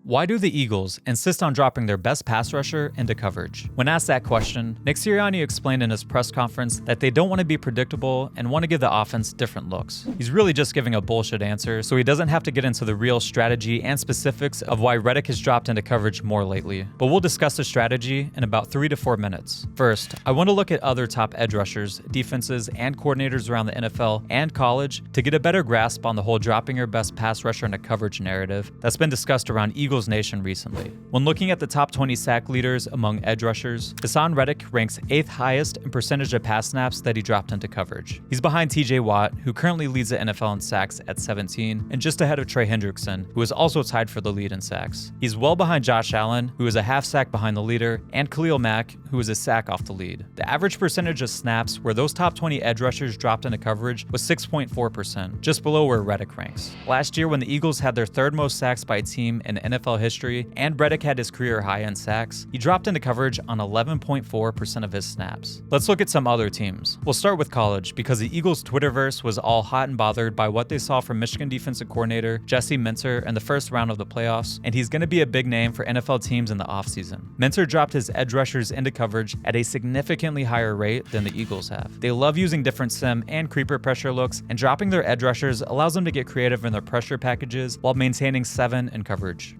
Why do the Eagles insist on dropping their best pass rusher into coverage? When asked that question, Nick Sirianni explained in his press conference that they don't want to be predictable and want to give the offense different looks. He's really just giving a bullshit answer, so he doesn't have to get into the real strategy and specifics of why Reddick has dropped into coverage more lately. But we'll discuss the strategy in about 3 to 4 minutes. First, I want to look at other top edge rushers, defenses, and coordinators around the NFL and college to get a better grasp on the whole dropping your best pass rusher into coverage narrative that's been discussed around Eagles Nation recently. When looking at the top 20 sack leaders among edge rushers, Haason Reddick ranks 8th highest in percentage of pass snaps that he dropped into coverage. He's behind TJ Watt, who currently leads the NFL in sacks at 17, and just ahead of Trey Hendrickson, who is also tied for the lead in sacks. He's well behind Josh Allen, who is a half sack behind the leader, and Khalil Mack, who is a sack off the lead. The average percentage of snaps where those top 20 edge rushers dropped into coverage was 6.4%, just below where Reddick ranks. Last year, when the Eagles had their third most sacks by a team in NFL history, and Reddick had his career high in sacks, he dropped into coverage on 11.4% of his snaps. Let's look at some other teams. We'll start with college, because the Eagles' Twitterverse was all hot and bothered by what they saw from Michigan defensive coordinator Jesse Minter in the first round of the playoffs, and he's going to be a big name for NFL teams in the offseason. Minter dropped his edge rushers into coverage at a significantly higher rate than the Eagles have. They love using different sim and creeper pressure looks, and dropping their edge rushers allows them to get creative in their pressure packages while maintaining 7 in coverage.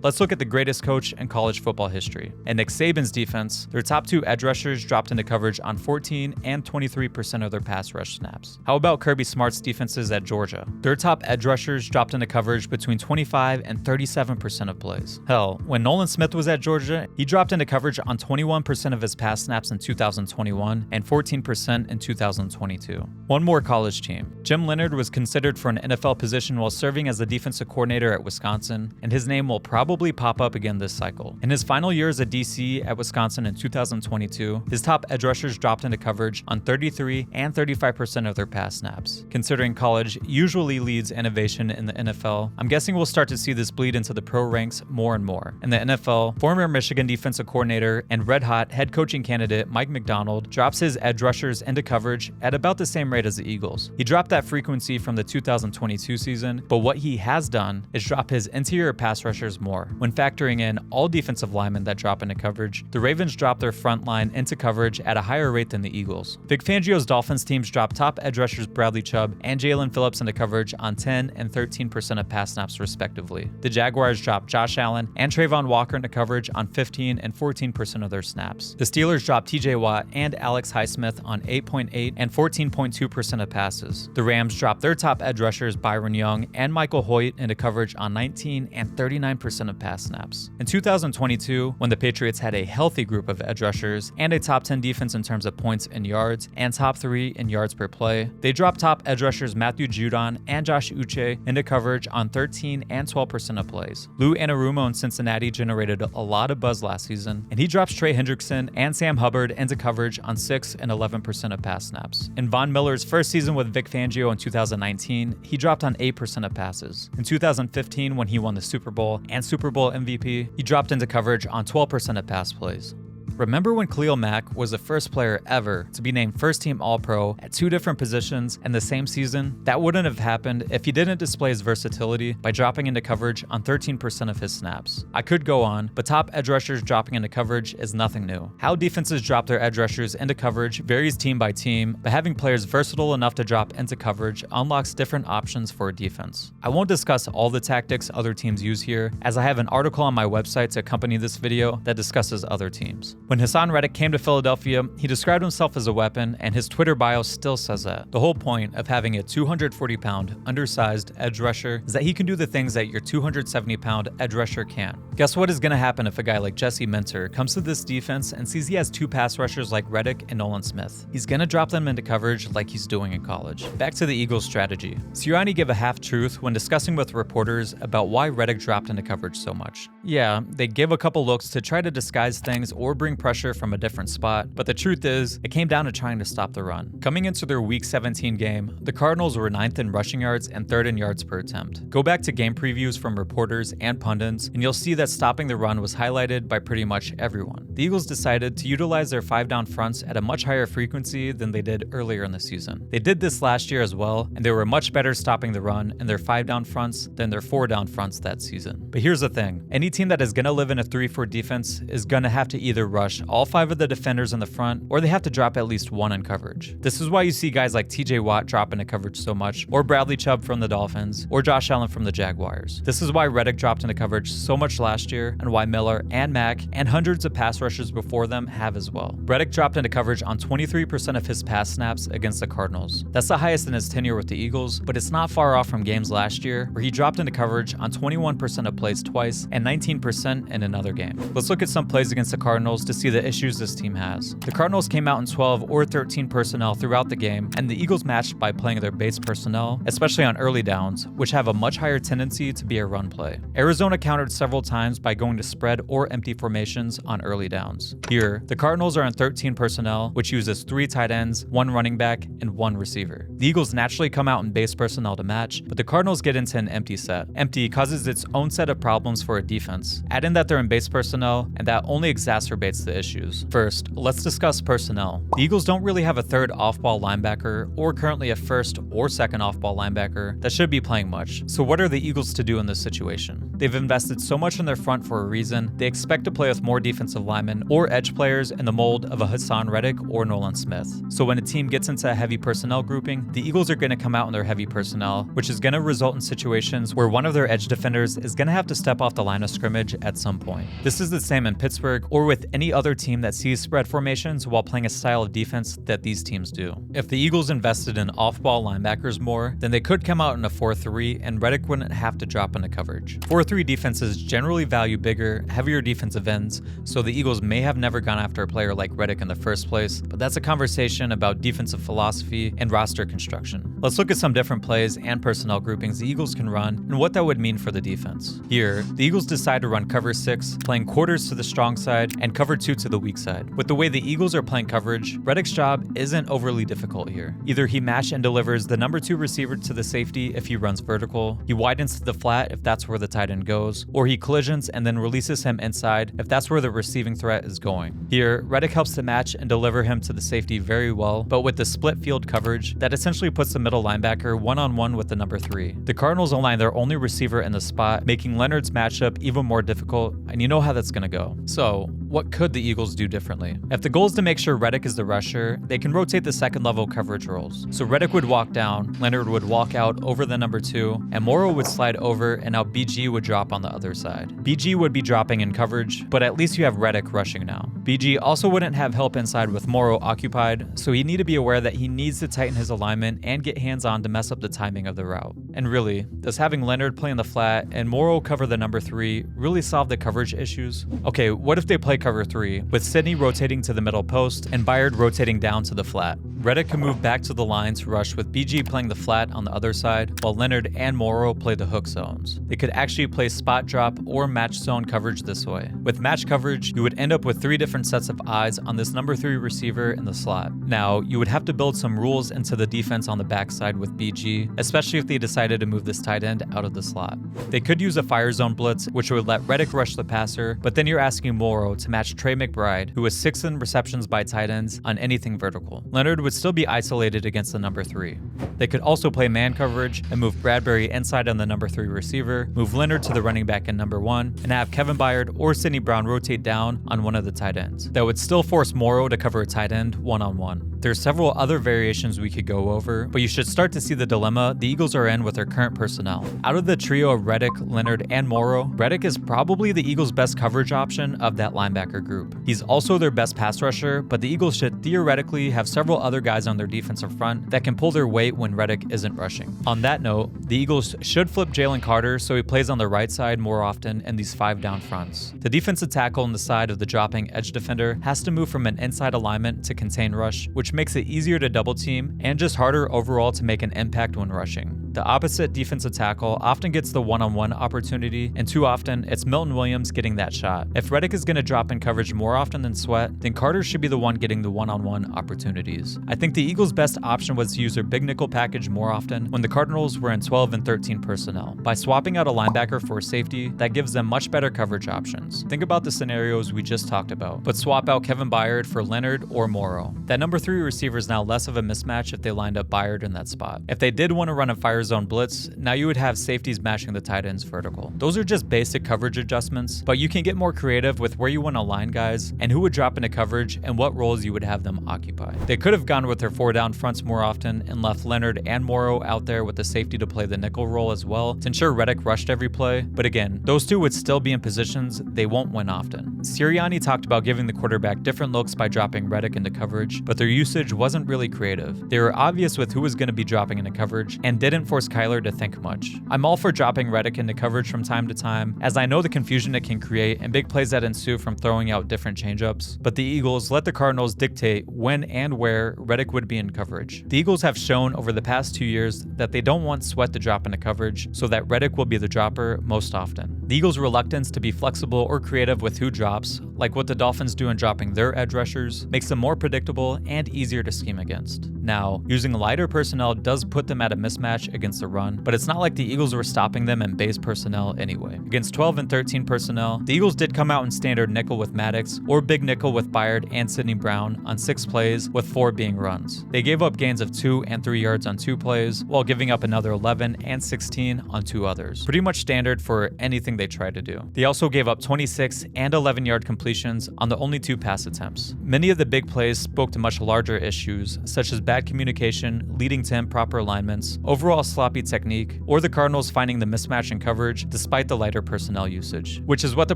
Let's look at the greatest coach in college football history. In Nick Saban's defense, their top 2 edge rushers dropped into coverage on 14 and 23% of their pass rush snaps. How about Kirby Smart's defenses at Georgia? Their top edge rushers dropped into coverage between 25 and 37% of plays. Hell, when Nolan Smith was at Georgia, he dropped into coverage on 21% of his pass snaps in 2021 and 14% in 2022. One more college team. Jim Leonhard was considered for an NFL position while serving as the defensive coordinator at Wisconsin, and his name will probably pop up again this cycle. In his final year as a DC at Wisconsin in 2022, his top edge rushers dropped into coverage on 33 and 35% of their pass snaps. Considering college usually leads innovation in the NFL, I'm guessing we'll start to see this bleed into the pro ranks more and more. In the NFL, former Michigan defensive coordinator and red-hot head coaching candidate Mike Macdonald drops his edge rushers into coverage at about the same rate as the Eagles. He dropped that frequency from the 2022 season, but what he has done is drop his interior pass rushers more. When factoring in all defensive linemen that drop into coverage, the Ravens drop their front line into coverage at a higher rate than the Eagles. Vic Fangio's Dolphins teams drop top edge rushers Bradley Chubb and Jalen Phillips into coverage on 10 and 13% of pass snaps respectively. The Jaguars drop Josh Allen and Trayvon Walker into coverage on 15 and 14% of their snaps. The Steelers drop TJ Watt and Alex Highsmith on 8.8 and 14.2% of passes. The Rams drop their top edge rushers Byron Young and Michael Hoyt into coverage on 19 and 39% of pass snaps. In 2022, when the Patriots had a healthy group of edge rushers and a top 10 defense in terms of points and yards and top 3 in yards per play, they dropped top edge rushers Matthew Judon and Josh Uche into coverage on 13 and 12% of plays. Lou Anarumo in Cincinnati generated a lot of buzz last season, and he drops Trey Hendrickson and Sam Hubbard into coverage on 6 and 11% of pass snaps. In Von Miller's first season with Vic Fangio in 2019, he dropped on 8% of passes. In 2015, when he won the Super Bowl and Super Bowl MVP, he dropped into coverage on 12% of pass plays. Remember when Khalil Mack was the first player ever to be named first-team All-Pro at 2 different positions in the same season? That wouldn't have happened if he didn't display his versatility by dropping into coverage on 13% of his snaps. I could go on, but top edge rushers dropping into coverage is nothing new. How defenses drop their edge rushers into coverage varies team by team, but having players versatile enough to drop into coverage unlocks different options for a defense. I won't discuss all the tactics other teams use here, as I have an article on my website to accompany this video that discusses other teams. When Haason Reddick came to Philadelphia, he described himself as a weapon, and his Twitter bio still says that. The whole point of having a 240-pound, undersized edge rusher is that he can do the things that your 270-pound edge rusher can't. Guess what is going to happen if a guy like Jesse Minter comes to this defense and sees he has 2 pass rushers like Reddick and Nolan Smith? He's going to drop them into coverage like he's doing in college. Back to the Eagles' strategy. Sirianni gave a half-truth when discussing with reporters about why Reddick dropped into coverage so much. Yeah, they gave a couple looks to try to disguise things or bring pressure from a different spot, but the truth is, it came down to trying to stop the run. Coming into their Week 17 game, the Cardinals were 9th in rushing yards and 3rd in yards per attempt. Go back to game previews from reporters and pundits, and you'll see that stopping the run was highlighted by pretty much everyone. The Eagles decided to utilize their 5-down fronts at a much higher frequency than they did earlier in the season. They did this last year as well, and they were much better stopping the run in their 5-down fronts than their 4-down fronts that season. But here's the thing, any team that is going to live in a 3-4 defense is going to have to either rush all 5 of the defenders in the front, or they have to drop at least one in coverage. This is why you see guys like TJ Watt drop into coverage so much, or Bradley Chubb from the Dolphins, or Josh Allen from the Jaguars. This is why Reddick dropped into coverage so much last year, and why Miller and Mack and hundreds of pass rushers before them have as well. Reddick dropped into coverage on 23% of his pass snaps against the Cardinals. That's the highest in his tenure with the Eagles, but it's not far off from games last year where he dropped into coverage on 21% of plays twice and 19% in another game. Let's look at some plays against the Cardinals to see the issues this team has. The Cardinals came out in 12 or 13 personnel throughout the game, and the Eagles matched by playing their base personnel, especially on early downs, which have a much higher tendency to be a run play. Arizona countered several times by going to spread or empty formations on early downs. Here, the Cardinals are in 13 personnel, which uses 3 tight ends, 1 running back, and 1 receiver. The Eagles naturally come out in base personnel to match, but the Cardinals get into an empty set. Empty causes its own set of problems for a defense. Add in that they're in base personnel, and that only exacerbates the issues. First, let's discuss personnel. The Eagles don't really have a third off-ball linebacker, or currently a first or second off-ball linebacker that should be playing much. So what are the Eagles to do in this situation? They've invested so much in their front for a reason. They expect to play with more defensive linemen or edge players in the mold of a Haason Reddick or Nolan Smith. So when a team gets into a heavy personnel grouping, the Eagles are going to come out in their heavy personnel, which is going to result in situations where one of their edge defenders is going to have to step off the line of scrimmage at some point. This is the same in Pittsburgh or with any other team that sees spread formations while playing a style of defense that these teams do. If the Eagles invested in off-ball linebackers more, then they could come out in a 4-3 and Reddick wouldn't have to drop into coverage. 4-3 defenses generally value bigger, heavier defensive ends, so the Eagles may have never gone after a player like Reddick in the first place, but that's a conversation about defensive philosophy and roster construction. Let's look at some different plays and personnel groupings the Eagles can run and what that would mean for the defense. Here, the Eagles decide to run cover 6, playing quarters to the strong side and cover 2 to the weak side. With the way the Eagles are playing coverage, Reddick's job isn't overly difficult here. Either he match and delivers the number 2 receiver to the safety if he runs vertical, he widens to the flat if that's where the tight end goes, or he collisions and then releases him inside if that's where the receiving threat is going. Here, Reddick helps to match and deliver him to the safety very well, but with the split field coverage, that essentially puts the middle linebacker one-on-one with the number 3. The Cardinals align their only receiver in the spot, making Leonard's matchup even more difficult, and you know how that's gonna go. So, what could the Eagles do differently? If the goal is to make sure Reddick is the rusher, they can rotate the second level coverage roles. So Reddick would walk down, Leonard would walk out over the number 2, and Morrow would slide over, and now BG would drop on the other side. BG would be dropping in coverage, but at least you have Reddick rushing now. BG also wouldn't have help inside with Morrow occupied, so he'd need to be aware that he needs to tighten his alignment and get hands-on to mess up the timing of the route. And really, does having Leonard play in the flat and Morrow cover the number 3 really solve the coverage issues? Okay, what if they play cover 3, with Sidney rotating to the middle post and Byard rotating down to the flat? Reddick can move back to the line to rush with BG playing the flat on the other side, while Leonard and Morrow play the hook zones. They could actually play spot drop or match zone coverage this way. With match coverage, you would end up with 3 different sets of eyes on this number 3 receiver in the slot. Now, you would have to build some rules into the defense on the backside with BG, especially if they decided to move this tight end out of the slot. They could use a fire zone blitz, which would let Reddick rush the passer, but then you're asking Morrow to match Trey McBride, who was 6th in receptions by tight ends on anything vertical. Leonard would still be isolated against the number 3. They could also play man coverage and move Bradbury inside on the number 3 receiver, move Leonard to the running back in number 1, and have Kevin Byard or Sidney Brown rotate down on one of the tight ends. That would still force Morrow to cover a tight end one-on-one. There's several other variations we could go over, but you should start to see the dilemma the Eagles are in with their current personnel. Out of the trio of Reddick, Leonard, and Morrow, Reddick is probably the Eagles' best coverage option of that linebacker group. He's also their best pass rusher, but the Eagles should theoretically have several other guys on their defensive front that can pull their weight when Reddick isn't rushing. On that note, the Eagles should flip Jalen Carter so he plays on the right side more often in these 5-down fronts. The defensive tackle on the side of the dropping edge defender has to move from an inside alignment to contain rush, which makes it easier to double team and just harder overall to make an impact when rushing. The opposite defensive tackle often gets the one-on-one opportunity, and too often, it's Milton Williams getting that shot. If Reddick is going to drop in coverage more often than Sweat, then Carter should be the one getting the one-on-one opportunities. I think the Eagles' best option was to use their big nickel package more often when the Cardinals were in 12 and 13 personnel. By swapping out a linebacker for a safety, that gives them much better coverage options. Think about the scenarios we just talked about, but swap out Kevin Byard for Leonard or Morrow. That number 3 receiver is now less of a mismatch if they lined up Byard in that spot. If they did want to run a fire zone blitz, now you would have safeties matching the tight ends vertical. Those are just basic coverage adjustments, but you can get more creative with where you want to line guys and who would drop into coverage and what roles you would have them occupy. They could have gone with their 4-down fronts more often and left Leonard and Morrow out there with the safety to play the nickel role as well to ensure Reddick rushed every play, but again, those two would still be in positions they won't win often. Sirianni talked about giving the quarterback different looks by dropping Reddick into coverage, but their usage wasn't really creative. They were obvious with who was going to be dropping into coverage and didn't force Kyler to think much. I'm all for dropping Reddick into coverage from time to time, as I know the confusion it can create and big plays that ensue from throwing out different changeups, but the Eagles let the Cardinals dictate when and where Reddick would be in coverage. The Eagles have shown over the past 2 years that they don't want Sweat to drop into coverage, so that Reddick will be the dropper most often. The Eagles' reluctance to be flexible or creative with who drops, like what the Dolphins do in dropping their edge rushers, makes them more predictable and easier to scheme against. Now, using lighter personnel does put them at a mismatch against the run, but it's not like the Eagles were stopping them in base personnel anyway. Against 12 and 13 personnel, the Eagles did come out in standard nickel with Maddox or big nickel with Byard and Sidney Brown on 6 plays, with 4 being runs. They gave up gains of 2 and 3 yards on 2 plays, while giving up another 11 and 16 on 2 others. Pretty much standard for anything they tried to do. They also gave up 26 and 11-yard completions on the only 2 pass attempts. Many of the big plays spoke to much larger issues, such as bad communication leading to improper alignments, overall sloppy technique, or the Cardinals finding the mismatch in coverage despite the lighter personnel usage, which is what the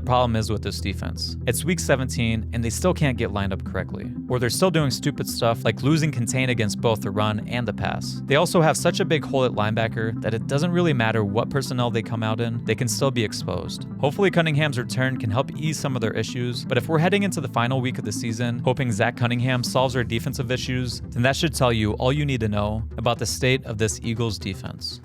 problem is with this defense. It's week 17 and they still can't get lined up correctly, or they're still doing stupid stuff like losing contain against both the run and the pass. They also have such a big hole at linebacker that it doesn't really matter what personnel they come out in, they can still be exposed. Hopefully Cunningham's return can help ease some of their issues, but if we're heading into the final week of the season hoping Zach Cunningham solves our defensive issues, then that should tell you all you need to know about the state of this Eagles defense.